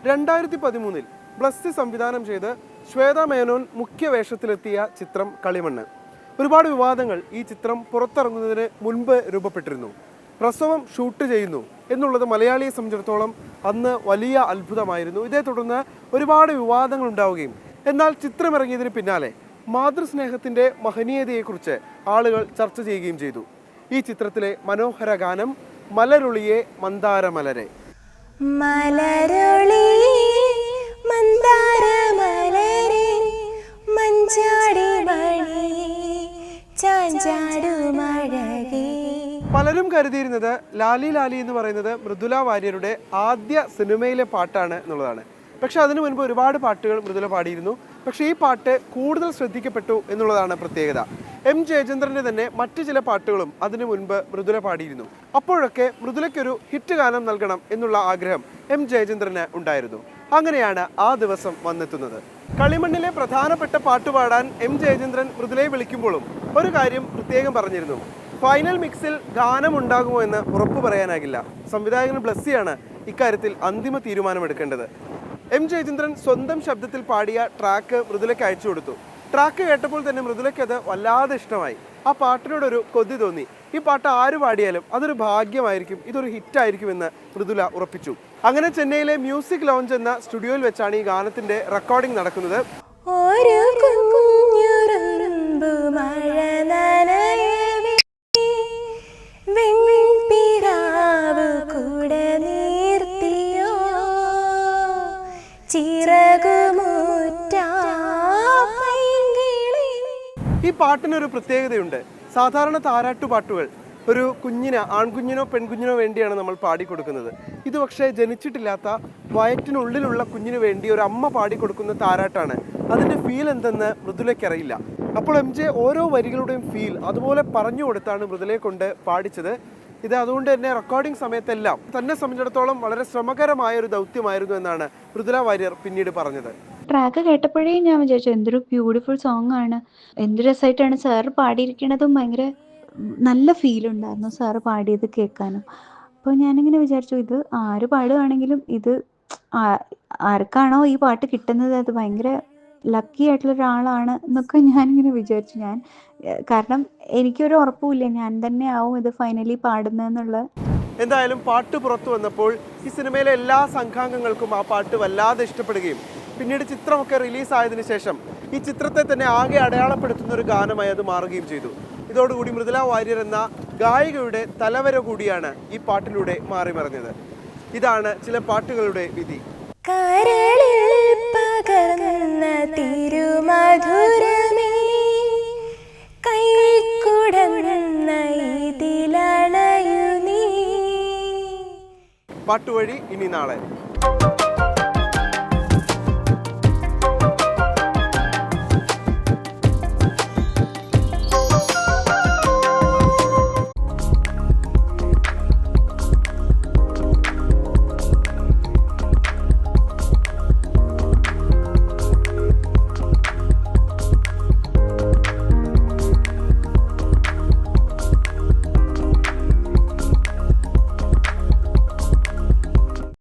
2013 ബ്ലസ്സി സംവിധാനം ചെയ്ത് ശ്വേത മേനോൻ മുഖ്യ വേഷത്തിലെത്തിയ ചിത്രം കളിമണ്ണ്. ഒരുപാട് വിവാദങ്ങൾ ഈ ചിത്രം പുറത്തിറങ്ങുന്നതിന് മുൻപ് രൂപപ്പെട്ടിരുന്നു. പ്രസവം ഷൂട്ട് ചെയ്യുന്നു എന്നുള്ളത് മലയാളിയെ സംബന്ധിച്ചിടത്തോളം അന്ന് വലിയ അത്ഭുതമായിരുന്നു. ഇതേ തുടർന്ന് ഒരുപാട് വിവാദങ്ങൾ ഉണ്ടാവുകയും എന്നാൽ ചിത്രമിറങ്ങിയതിന് പിന്നാലെ മാതൃസ്നേഹത്തിൻ്റെ മഹനീയതയെക്കുറിച്ച് ആളുകൾ ചർച്ച ചെയ്യുകയും ചെയ്തു. ഈ ചിത്രത്തിലെ മനോഹര ഗാനം മലരുളിയെ മന്ദാരമലരെ. പലരും കരുതിയിരുന്നത് ലാലി ലാലി എന്ന് പറയുന്നത് മൃദുല വാര്യരുടെ ആദ്യ സിനിമയിലെ പാട്ടാണ് എന്നുള്ളതാണ്. പക്ഷെ അതിനു മുൻപ് ഒരുപാട് പാട്ടുകൾ മൃദുല പാടിയിരുന്നു. പക്ഷേ ഈ പാട്ട് കൂടുതൽ ശ്രദ്ധിക്കപ്പെട്ടു എന്നുള്ളതാണ് പ്രത്യേകത. എം ജയചന്ദ്രൻ്റെ തന്നെ മറ്റു ചില പാട്ടുകളും അതിനു മുൻപ് മൃദുല പാടിയിരുന്നു. അപ്പോഴൊക്കെ മൃദുലയ്ക്കൊരു ഹിറ്റ് ഗാനം നൽകണം എന്നുള്ള ആഗ്രഹം എം ജയചന്ദ്രന് ഉണ്ടായിരുന്നു. അങ്ങനെയാണ് ആ ദിവസം വന്നെത്തുന്നത്. കളിമണ്ണിലെ പ്രധാനപ്പെട്ട പാട്ട് പാടാൻ എം ജയചന്ദ്രൻ മൃദുലയെ വിളിക്കുമ്പോഴും ഒരു കാര്യം പ്രത്യേകം പറഞ്ഞിരുന്നു. ഫൈനൽ മിക്സിൽ ഗാനം ഉണ്ടാകുമോ എന്ന് ഉറപ്പ് പറയാനാകില്ല. സംവിധായകൻ ബ്ലസ്സിയാണ് ഇക്കാര്യത്തിൽ അന്തിമ തീരുമാനമെടുക്കേണ്ടത്. എം ജയചന്ദ്രൻ സ്വന്തം ശബ്ദത്തിൽ പാടിയ ട്രാക്ക് മൃദുലയ്ക്ക് അയച്ചു കൊടുത്തു. ട്രാക്ക് കേട്ടപ്പോൾ തന്നെ മൃദുലയ്ക്ക് അത് വല്ലാതെ ഇഷ്ടമായി. ആ പാട്ടിനോടൊരു കൊതി തോന്നി. ഈ പാട്ട് ആര് പാടിയാലും അതൊരു ഭാഗ്യമായിരിക്കും, ഇതൊരു ഹിറ്റായിരിക്കുമെന്ന് മൃദുല ഉറപ്പിച്ചു. അങ്ങനെ ചെന്നൈയിലെ മ്യൂസിക് ലോഞ്ച് എന്ന സ്റ്റുഡിയോയിൽ വെച്ചാണ് ഈ ഗാനത്തിന്റെ റെക്കോർഡിംഗ് നടക്കുന്നത്. ഈ പാട്ടിനൊരു പ്രത്യേകതയുണ്ട്. സാധാരണ താരാട്ടുപാട്ടുകൾ ഒരു കുഞ്ഞിന്, ആൺകുഞ്ഞിനോ പെൺകുഞ്ഞിനോ വേണ്ടിയാണ് നമ്മൾ പാടിക്കൊടുക്കുന്നത്. ഇത് പക്ഷേ ജനിച്ചിട്ടില്ലാത്ത വയറ്റിനുള്ളിലുള്ള കുഞ്ഞിന് വേണ്ടി ഒരു അമ്മ പാടിക്കൊടുക്കുന്ന താരാട്ടാണ്. അതിൻ്റെ ഫീൽ എന്തെന്ന് മൃദുലയ്ക്കറിയില്ല. അപ്പോൾ എം ജെ ഓരോ വരികളുടെയും ഫീൽ അതുപോലെ പറഞ്ഞു കൊടുത്താണ് മൃദുലയെ കൊണ്ട് പാടിച്ചത്. ഇത് അതുകൊണ്ട് തന്നെ റെക്കോർഡിംഗ് സമയത്തെല്ലാം തന്നെ സംബന്ധിച്ചിടത്തോളം വളരെ ശ്രമകരമായ ഒരു ദൗത്യമായിരുന്നു എന്നാണ് മൃദുല വാര്യർ പിന്നീട് പറഞ്ഞത്. ട്രാക്ക് കേട്ടപ്പോഴേ ഞാൻ വിചാരിച്ചു എന്തൊരു ബ്യൂട്ടിഫുൾ സോങ് ആണ്, എന്ത് രസമായിട്ടാണ് സാറ് പാടിയിരിക്കണതും. ഭയങ്കര നല്ല ഫീൽ ഉണ്ടായിരുന്നു സാറ് പാടിയത് കേൾക്കാനും. അപ്പോൾ ഞാനിങ്ങനെ വിചാരിച്ചു ഇത് ആര് പാടുകയാണെങ്കിലും ഇത് ആർക്കാണോ ഈ പാട്ട് കിട്ടുന്നത് അത് ഭയങ്കര ലക്കി ആയിട്ടുള്ള ഒരാളാണ് എന്നൊക്കെ ഞാനിങ്ങനെ വിചാരിച്ചു. കാരണം എനിക്കൊരു ഉറപ്പുമില്ല ഞാൻ തന്നെ ആവും ഇത് ഫൈനലി പാടുന്നതെന്നുള്ള. എന്തായാലും പാട്ട് പുറത്തു വന്നപ്പോൾ ഈ സിനിമയിലെ എല്ലാ സംഘാംഗങ്ങൾക്കും ആ പാട്ട് വല്ലാതെ ഇഷ്ടപ്പെടുകയും പിന്നീട് ചിത്രമൊക്കെ റിലീസായതിനു ശേഷം ഈ ചിത്രത്തെ തന്നെ ആകെ അടയാളപ്പെടുത്തുന്ന ഒരു ഗാനമായി അത് മാറുകയും ചെയ്തു. ഇതോടുകൂടി മൃദുല വാര്യർ എന്ന ഗായികയുടെ തലവര കൂടിയാണ് ഈ പാട്ടിലൂടെ മാറി മറിഞ്ഞത്. ഇതാണ് ചില പാട്ടുകളുടെ വിധി. പാട്ടുവഴി ഇനി നാളെ.